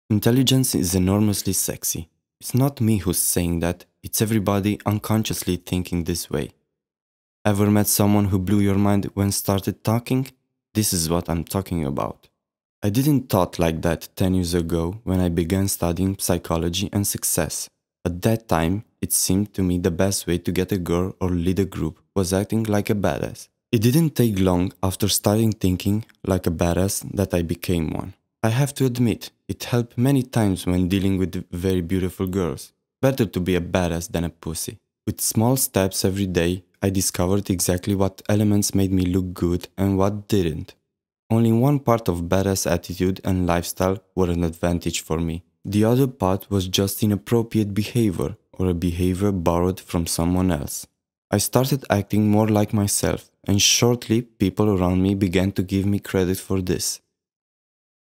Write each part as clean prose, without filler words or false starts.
Intelligence is enormously sexy. It's not me who's saying that, it's everybody unconsciously thinking this way. Ever met someone who blew your mind when started talking? This is what I'm talking about. I didn't thought like that 10 years ago when I began studying psychology and success. At that time, it seemed to me the best way to get a girl or lead a group was acting like a badass. It didn't take long after starting thinking like a badass that I became one. I have to admit, it helped many times when dealing with very beautiful girls. Better to be a badass than a pussy. With small steps every day, I discovered exactly what elements made me look good and what didn't. Only one part of badass attitude and lifestyle were an advantage for me. The other part was just inappropriate behavior or a behavior borrowed from someone else. I started acting more like myself, and shortly people around me began to give me credit for this.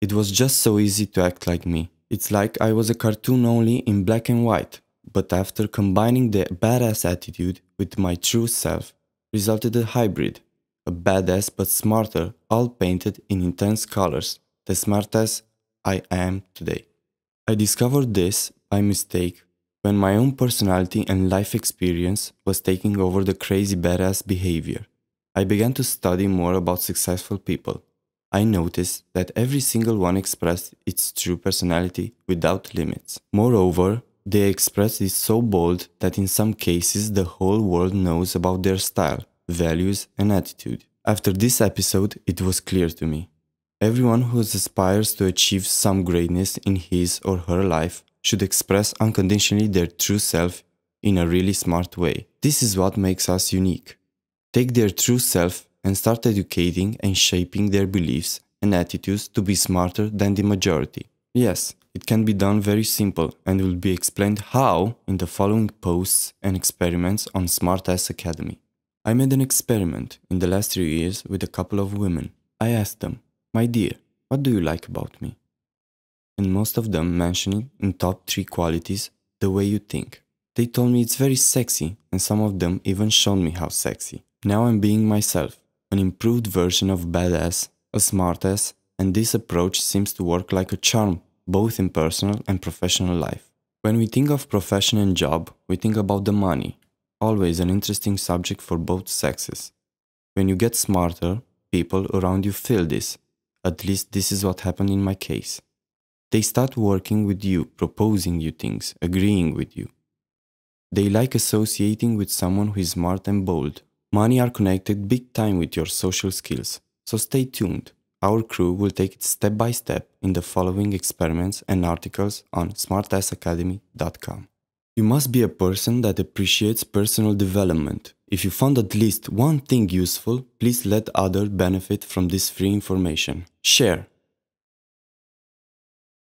It was just so easy to act like me. It's like I was a cartoon only in black and white, but after combining the badass attitude with my true self, resulted a hybrid. A badass but smarter, all painted in intense colors, the smartass I am today. I discovered this by mistake when my own personality and life experience was taking over the crazy badass behavior. I began to study more about successful people. I noticed that every single one expressed its true personality without limits. Moreover, they expressed it so bold that in some cases the whole world knows about their style, values, and attitude. After this episode, it was clear to me. Everyone who aspires to achieve some greatness in his or her life should express unconditionally their true self in a really smart way. This is what makes us unique. Take their true self and start educating and shaping their beliefs and attitudes to be smarter than the majority. Yes, it can be done very simple and will be explained how in the following posts and experiments on Smartass Academy. I made an experiment in the last 3 years with a couple of women. I asked them, "My dear, what do you like about me?" And most of them mentioning in top 3 qualities the way you think. They told me it's very sexy, and some of them even showed me how sexy. Now I'm being myself, an improved version of badass, a smartass, and this approach seems to work like a charm, both in personal and professional life. When we think of profession and job, we think about the money, always an interesting subject for both sexes. When you get smarter, people around you feel this. At least this is what happened in my case. They start working with you, proposing you things, agreeing with you. They like associating with someone who is smart and bold. Money are connected big time with your social skills, so stay tuned. Our crew will take it step by step in the following experiments and articles on smartassacademy.com. You must be a person that appreciates personal development. If you found at least one thing useful, please let others benefit from this free information. Share.